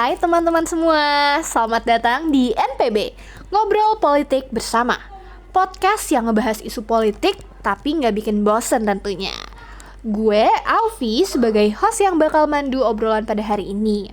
Hai teman-teman semua, selamat datang di NPB, Ngobrol Politik Bersama. Podcast yang ngebahas isu politik, tapi nggak bikin bosen tentunya. Gue, Alfi, sebagai host yang bakal mandu obrolan pada hari ini.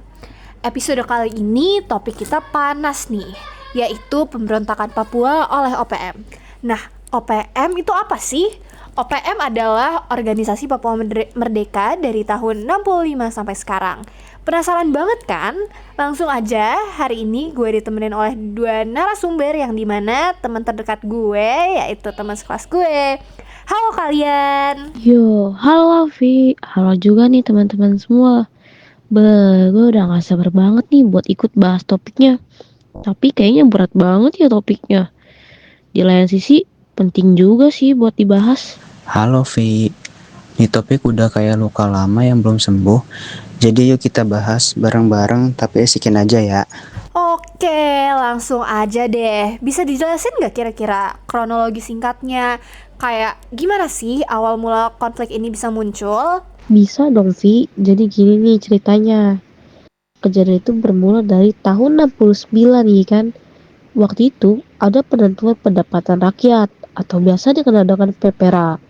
Episode kali ini topik kita panas nih, yaitu pemberontakan Papua oleh OPM. Nah, OPM itu apa sih? OPM adalah Organisasi Papua Merdeka dari tahun 65 sampai sekarang. Penasaran banget kan? Langsung aja, hari ini gue ditemenin oleh dua narasumber yang dimana teman terdekat gue, yaitu teman sekelas gue. Halo kalian. Yo, halo Avi, halo juga nih teman-teman semua. Gue udah gak sabar banget nih buat ikut bahas topiknya. Tapi kayaknya berat banget ya topiknya. Di lain sisi, penting juga sih buat dibahas. Halo Vi, ini topik udah kayak luka lama yang belum sembuh. Jadi yuk kita bahas bareng-bareng tapi asikin aja ya. Oke, langsung aja deh. Bisa dijelasin gak kira-kira kronologi singkatnya? Kayak gimana sih awal mula konflik ini bisa muncul? Bisa dong Vi, jadi gini nih ceritanya. Kejadian itu bermula dari tahun 69 nih kan. Waktu itu ada penentuan pendapatan rakyat atau biasa dikenal dengan PPRA.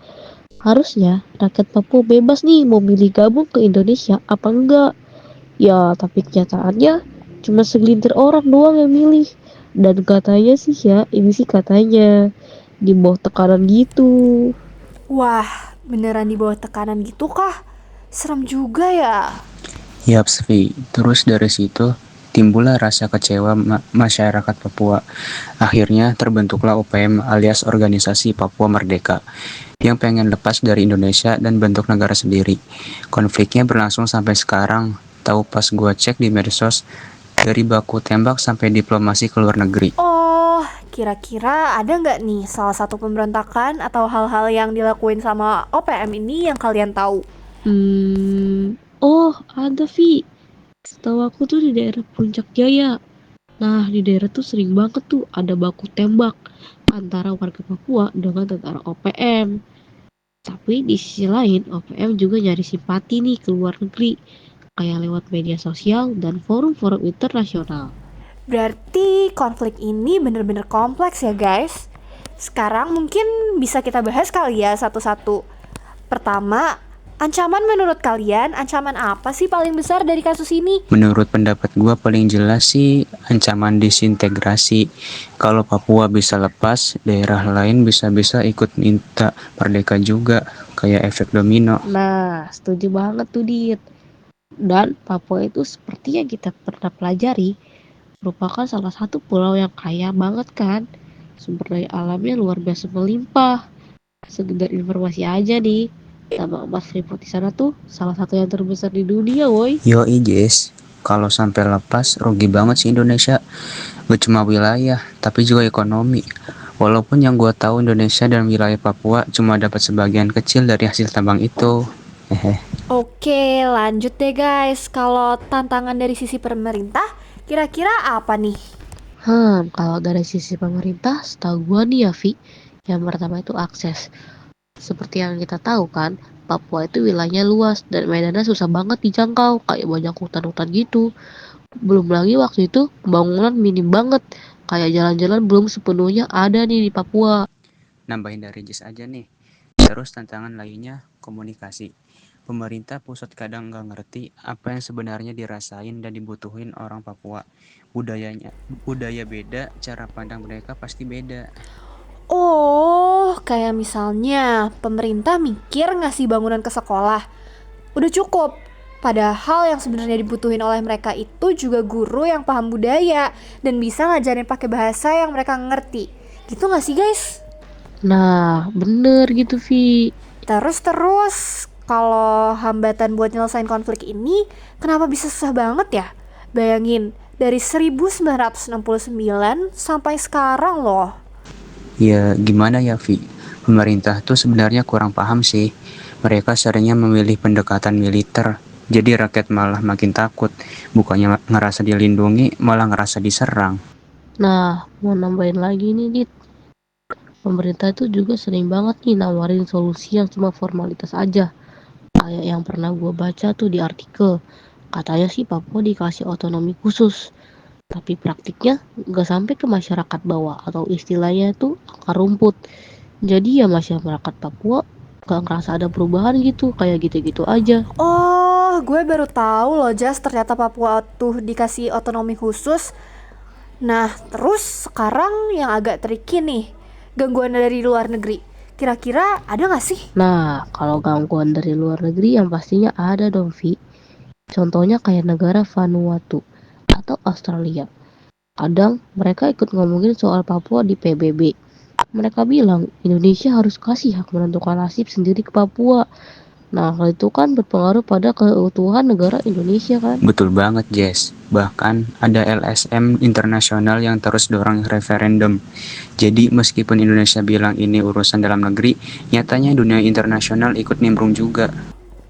Harusnya rakyat Papua bebas nih mau milih gabung ke Indonesia apa enggak. Ya, tapi kenyataannya cuma segelintir orang doang yang milih. Dan katanya sih ya, ini sih katanya di bawah tekanan gitu. Wah, beneran di bawah tekanan gitu kah? Serem juga ya. Yaps Vi, terus dari situ timbullah rasa kecewa masyarakat Papua. Akhirnya terbentuklah OPM alias Organisasi Papua Merdeka yang pengen lepas dari Indonesia dan bentuk negara sendiri. Konfliknya berlangsung sampai sekarang. Tahu pas gua cek di medsos, dari baku tembak sampai diplomasi ke luar negeri. Oh, kira-kira ada nggak nih salah satu pemberontakan atau hal-hal yang dilakuin sama OPM ini yang kalian tahu? Oh ada Vi. Setahu aku tuh di daerah Puncak Jaya. Nah di daerah tuh sering banget tuh ada baku tembak antara warga Papua dengan tentara OPM. Tapi di sisi lain OPM juga nyari simpati nih ke luar negeri. Kayak lewat media sosial dan forum-forum internasional. Berarti konflik ini bener-bener kompleks ya guys. Sekarang mungkin bisa kita bahas kali ya satu-satu. Pertama, ancaman menurut kalian, ancaman apa sih paling besar dari kasus ini? Menurut pendapat gua paling jelas sih ancaman disintegrasi. Kalau Papua bisa lepas, daerah lain bisa-bisa ikut minta merdeka juga, kayak efek domino. Nah, setuju banget tuh Dit. Dan Papua itu seperti yang kita pernah pelajari, merupakan salah satu pulau yang kaya banget kan. Sumber daya alamnya luar biasa melimpah. Sekedar informasi aja nih, tambang emas Freeport di sana tuh salah satu yang terbesar di dunia woi. Yoi Jess, kalau sampai lepas rugi banget sih Indonesia. Gak cuma wilayah, tapi juga ekonomi. Walaupun yang gua tahu Indonesia dan wilayah Papua cuma dapat sebagian kecil dari hasil tambang itu. Hehe. Oke, lanjut deh guys. Kalau tantangan dari sisi pemerintah, kira-kira apa nih? Kalau dari sisi pemerintah, setahu gua nih ya Vi, yang pertama itu akses. Seperti yang kita tahu kan, Papua itu wilayahnya luas dan medannya susah banget dijangkau, kayak banyak hutan-hutan gitu. Belum lagi waktu itu pembangunan minim banget, kayak jalan-jalan belum sepenuhnya ada nih di Papua. Nambahin dari Jess aja nih. Terus tantangan lainnya komunikasi. Pemerintah pusat kadang nggak ngerti apa yang sebenarnya dirasain dan dibutuhin orang Papua. Budaya beda, cara pandang mereka pasti beda. Oh, kayak misalnya pemerintah mikir ngasih bangunan ke sekolah. Udah cukup. Padahal yang sebenarnya dibutuhin oleh mereka itu juga guru yang paham budaya dan bisa ngajarin pakai bahasa yang mereka ngerti. Gitu gak sih guys? Nah, bener gitu Vi. Terus, kalau hambatan buat nyelesain konflik ini, kenapa bisa susah banget ya? Bayangin, dari 1969 sampai sekarang loh. Ya gimana ya Vi? Pemerintah tuh sebenarnya kurang paham sih. Mereka seringnya memilih pendekatan militer. Jadi rakyat malah makin takut. Bukannya ngerasa dilindungi, malah ngerasa diserang. Nah, mau nambahin lagi nih Dit. Pemerintah itu juga sering banget nih nawarin solusi yang cuma formalitas aja. Kayak yang pernah gue baca tuh di artikel. Katanya sih Papua dikasih otonomi khusus, tapi praktiknya nggak sampai ke masyarakat bawah atau istilahnya itu akar rumput. Jadi ya masyarakat Papua nggak ngerasa ada perubahan gitu, kayak gitu-gitu aja. Oh, gue baru tahu loh Jas, ternyata Papua tuh dikasih otonomi khusus. Nah, terus sekarang yang agak tricky nih, gangguan dari luar negeri. Kira-kira ada gak sih? Nah, kalau gangguan dari luar negeri yang pastinya ada dong, Vi. Contohnya kayak negara Vanuatu atau Australia. Kadang mereka ikut ngomongin soal Papua di PBB. Mereka bilang Indonesia harus kasih hak menentukan nasib sendiri ke Papua. Nah, hal itu kan berpengaruh pada keutuhan negara Indonesia kan. Betul banget, Jess. Bahkan ada LSM internasional yang terus dorong referendum. Jadi meskipun Indonesia bilang ini urusan dalam negeri, nyatanya dunia internasional ikut nimbrung juga.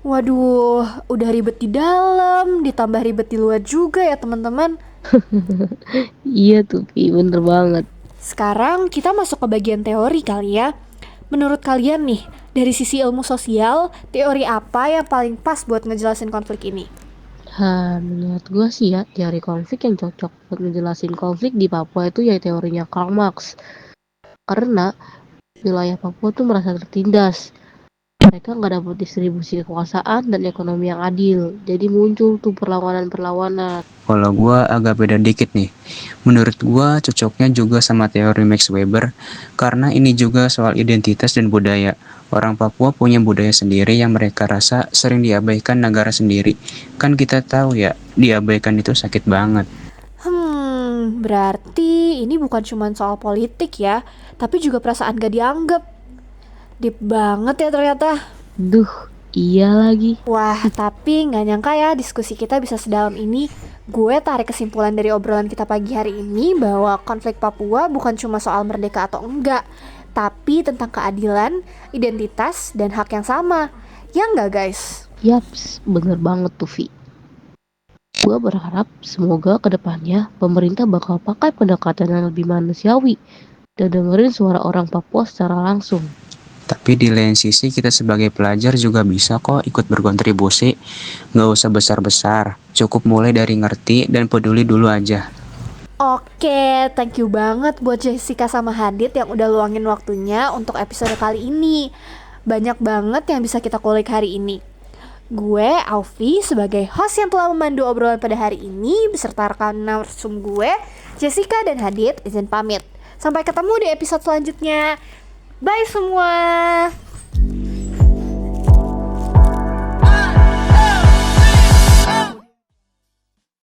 Waduh, udah ribet di dalam, ditambah ribet di luar juga ya teman-teman. Iya tuh, Vi, bener banget. Sekarang kita masuk ke bagian teori kali ya. Menurut kalian nih, dari sisi ilmu sosial, teori apa yang paling pas buat ngejelasin konflik ini? Menurut gue sih ya, teori konflik yang cocok buat ngejelasin konflik di Papua itu ya teorinya Karl Marx. Karena wilayah Papua tuh merasa tertindas. Mereka nggak dapat distribusi kekuasaan dan ekonomi yang adil. Jadi muncul tuh perlawanan-perlawanan. Kalau gua agak beda dikit nih. Menurut gua cocoknya juga sama teori Max Weber karena ini juga soal identitas dan budaya. Orang Papua punya budaya sendiri yang mereka rasa sering diabaikan negara sendiri. Kan kita tahu ya, diabaikan itu sakit banget. Berarti ini bukan cuma soal politik ya, tapi juga perasaan gak dianggap. Deep banget ya ternyata. Duh, iya lagi. Wah, tapi gak nyangka ya diskusi kita bisa sedalam ini. Gue tarik kesimpulan dari obrolan kita pagi hari ini bahwa konflik Papua bukan cuma soal merdeka atau enggak, tapi tentang keadilan, identitas, dan hak yang sama. Ya enggak guys? Yaps, bener banget tuh, Vi. Gue berharap semoga kedepannya pemerintah bakal pakai pendekatan yang lebih manusiawi dan dengerin suara orang Papua secara langsung. Tapi di lain sisi kita sebagai pelajar juga bisa kok ikut berkontribusi. Nggak usah besar-besar, cukup mulai dari ngerti dan peduli dulu aja. Oke, thank you banget buat Jessica sama Hadit yang udah luangin waktunya untuk episode kali ini. Banyak banget yang bisa kita kulik hari ini. Gue, Aufi, sebagai host yang telah memandu obrolan pada hari ini beserta rekan narsum gue, Jessica dan Hadit, izin pamit. Sampai ketemu di episode selanjutnya. Bye semua.